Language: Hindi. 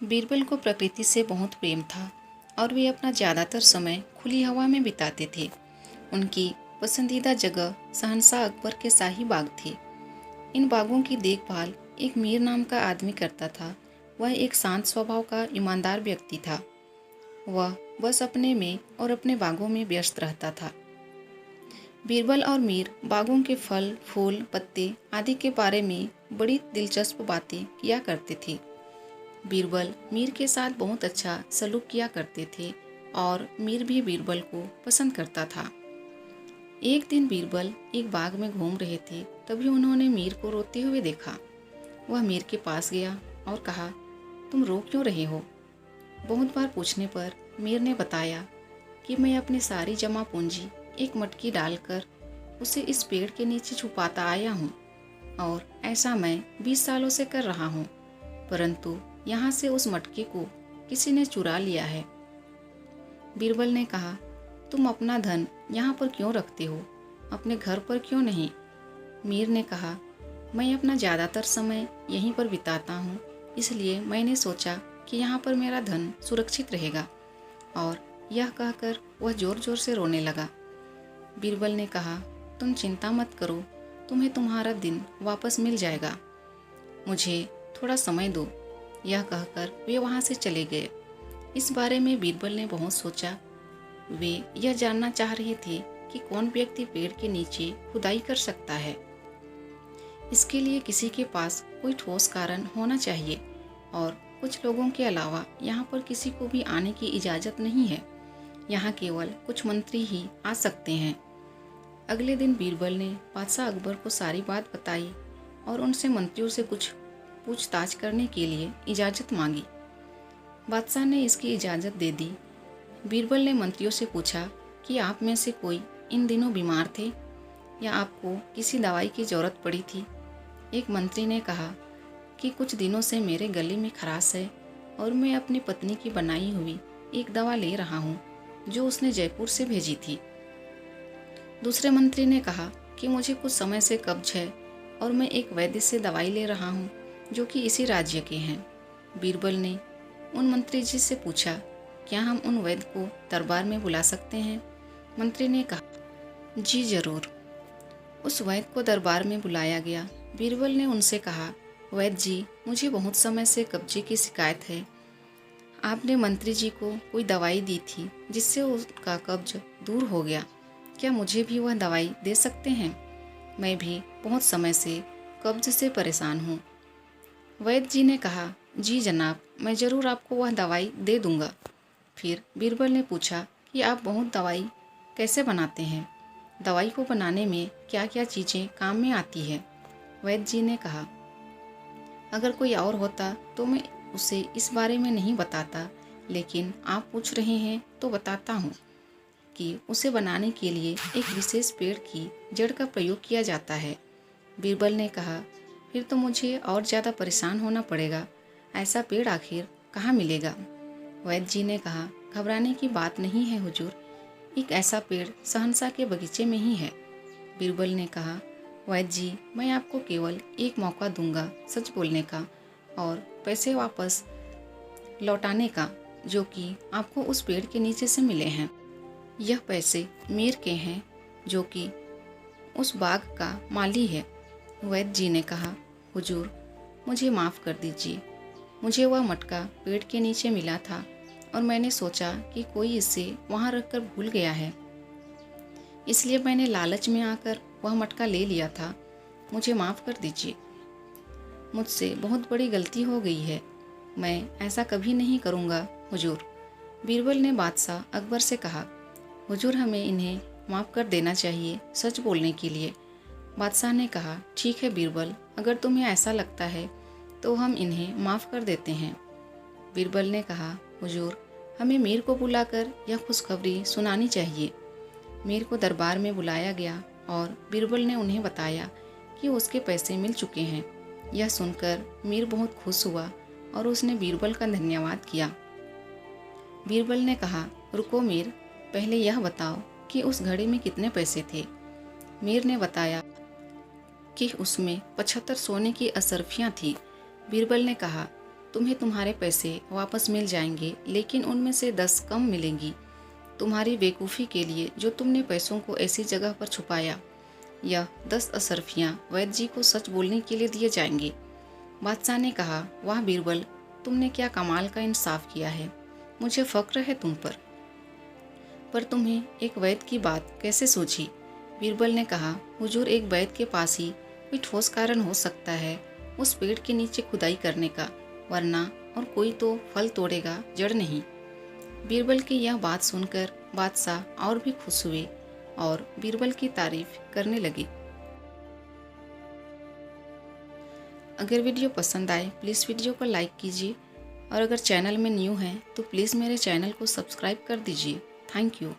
बीरबल को प्रकृति से बहुत प्रेम था और वे अपना ज़्यादातर समय खुली हवा में बिताते थे। उनकी पसंदीदा जगह शहंशाह अकबर के शाही बाग थे। इन बागों की देखभाल एक मीर नाम का आदमी करता था। वह एक शांत स्वभाव का ईमानदार व्यक्ति था। वह बस अपने में और अपने बागों में व्यस्त रहता था। बीरबल और मीर बागों के फल, फूल, पत्ते आदि के बारे में बड़ी दिलचस्प बातें किया करते थे। बीरबल मीर के साथ बहुत अच्छा सलूक किया करते थे और मीर भी बीरबल को पसंद करता था। एक दिन बीरबल एक बाग में घूम रहे थे, तभी उन्होंने मीर को रोते हुए देखा। वह मीर के पास गया और कहा, तुम रो क्यों रहे हो? बहुत बार पूछने पर मीर ने बताया कि मैं अपनी सारी जमा पूंजी एक मटकी डालकर उसे इस पेड़ के नीचे छुपाता आया हूँ और ऐसा मैं 20 सालों से कर रहा हूँ, परंतु यहाँ से उस मटके को किसी ने चुरा लिया है। बीरबल ने कहा, तुम अपना धन यहाँ पर क्यों रखते हो, अपने घर पर क्यों नहीं? मीर ने कहा, मैं अपना ज़्यादातर समय यहीं पर बिताता हूँ, इसलिए मैंने सोचा कि यहाँ पर मेरा धन सुरक्षित रहेगा। और यह कहकर वह ज़ोर ज़ोर से रोने लगा। बीरबल ने कहा, तुम चिंता मत करो, तुम्हें तुम्हारा दिन वापस मिल जाएगा, मुझे थोड़ा समय दो। यह कहकर वे वहाँ से चले गए। इस बारे में बीरबल ने बहुत सोचा। वे यह जानना चाह रहे थे कि कौन व्यक्ति पेड़ के नीचे खुदाई कर सकता है। इसके लिए किसी के पास कोई ठोस कारण होना चाहिए और कुछ लोगों के अलावा यहाँ पर किसी को भी आने की इजाज़त नहीं है। यहाँ केवल कुछ मंत्री ही आ सकते हैं। अगले दिन बीरबल ने बादशाह अकबर को सारी बात बताई और उनसे मंत्रियों से कुछ पूछताछ करने के लिए इजाज़त मांगी। बादशाह ने इसकी इजाज़त दे दी। बीरबल ने मंत्रियों से पूछा कि आप में से कोई इन दिनों बीमार थे या आपको किसी दवाई की ज़रूरत पड़ी थी? एक मंत्री ने कहा कि कुछ दिनों से मेरे गले में खराश है और मैं अपनी पत्नी की बनाई हुई एक दवा ले रहा हूँ जो उसने जयपुर से भेजी थी। दूसरे मंत्री ने कहा कि मुझे कुछ समय से कब्ज है और मैं एक वैद्य से दवाई ले रहा हूँ जो कि इसी राज्य के हैं। बीरबल ने उन मंत्री जी से पूछा, क्या हम उन वैद्य को दरबार में बुला सकते हैं? मंत्री ने कहा, जी जरूर। उस वैद्य को दरबार में बुलाया गया। बीरबल ने उनसे कहा, वैद्य जी, मुझे बहुत समय से कब्जे की शिकायत है। आपने मंत्री जी को कोई दवाई दी थी जिससे उसका कब्ज दूर हो गया, क्या मुझे भी वह दवाई दे सकते हैं? मैं भी बहुत समय से कब्ज से परेशान हूँ। वैद्य जी ने कहा, जी जनाब, मैं ज़रूर आपको वह दवाई दे दूँगा। फिर बीरबल ने पूछा कि आप बहुत दवाई कैसे बनाते हैं? दवाई को बनाने में क्या क्या चीज़ें काम में आती है? वैद्य जी ने कहा, अगर कोई और होता तो मैं उसे इस बारे में नहीं बताता, लेकिन आप पूछ रहे हैं तो बताता हूँ कि उसे बनाने के लिए एक विशेष पेड़ की जड़ का प्रयोग किया जाता है। बीरबल ने कहा, फिर तो मुझे और ज़्यादा परेशान होना पड़ेगा, ऐसा पेड़ आखिर कहाँ मिलेगा? वैद्य जी ने कहा, घबराने की बात नहीं है हुजूर, एक ऐसा पेड़ शहंशाह के बगीचे में ही है। बीरबल ने कहा, वैद्य जी, मैं आपको केवल एक मौका दूंगा सच बोलने का और पैसे वापस लौटाने का जो कि आपको उस पेड़ के नीचे से मिले हैं। यह पैसे मीर के हैं जो कि उस बाग का माली है। वैद्य जी ने कहा, हुजूर, मुझे माफ़ कर दीजिए, मुझे वह मटका पेड़ के नीचे मिला था और मैंने सोचा कि कोई इसे वहाँ रखकर भूल गया है, इसलिए मैंने लालच में आकर वह मटका ले लिया था। मुझे माफ़ कर दीजिए, मुझसे बहुत बड़ी गलती हो गई है, मैं ऐसा कभी नहीं करूँगा हुजूर। बीरबल ने बादशाह अकबर से कहा, हुजूर, हमें इन्हें माफ़ कर देना चाहिए सच बोलने के लिए। बादशाह ने कहा, ठीक है बीरबल, अगर तुम्हें ऐसा लगता है तो हम इन्हें माफ़ कर देते हैं। बीरबल ने कहा, हुजूर, हमें मीर को बुलाकर यह खुशखबरी सुनानी चाहिए। मीर को दरबार में बुलाया गया और बीरबल ने उन्हें बताया कि उसके पैसे मिल चुके हैं। यह सुनकर मीर बहुत खुश हुआ और उसने बीरबल का धन्यवाद किया। बीरबल ने कहा, रुको मीर, पहले यह बताओ कि उस घड़ी में कितने पैसे थे? मीर ने बताया कि उसमें 75 सोने की असरफियाँ थीं। बीरबल ने कहा, तुम्हें तुम्हारे पैसे वापस मिल जाएंगे, लेकिन उनमें से 10 कम मिलेंगी। तुम्हारी बेवकूफ़ी के लिए जो तुमने पैसों को ऐसी जगह पर छुपाया, यह 10 असरफियाँ वैद्य जी को सच बोलने के लिए दिए जाएंगे। बादशाह ने कहा, वाह बीरबल, तुमने क्या कमाल का इंसाफ किया है, मुझे फ़क्र है तुम पर तुम्हें एक वैद्य की बात कैसे सूझी? बीरबल ने कहा, हुजूर, एक वैद्य के पास ही कोई ठोस कारण हो सकता है उस पेड़ के नीचे खुदाई करने का, वरना और कोई तो फल तोड़ेगा, जड़ नहीं। बीरबल की यह बात सुनकर बादशाह और भी खुश हुए और बीरबल की तारीफ करने लगे। अगर वीडियो पसंद आए प्लीज़ वीडियो को लाइक कीजिए, और अगर चैनल में न्यू हैं तो प्लीज़ मेरे चैनल को सब्सक्राइब कर दीजिए। Thank you.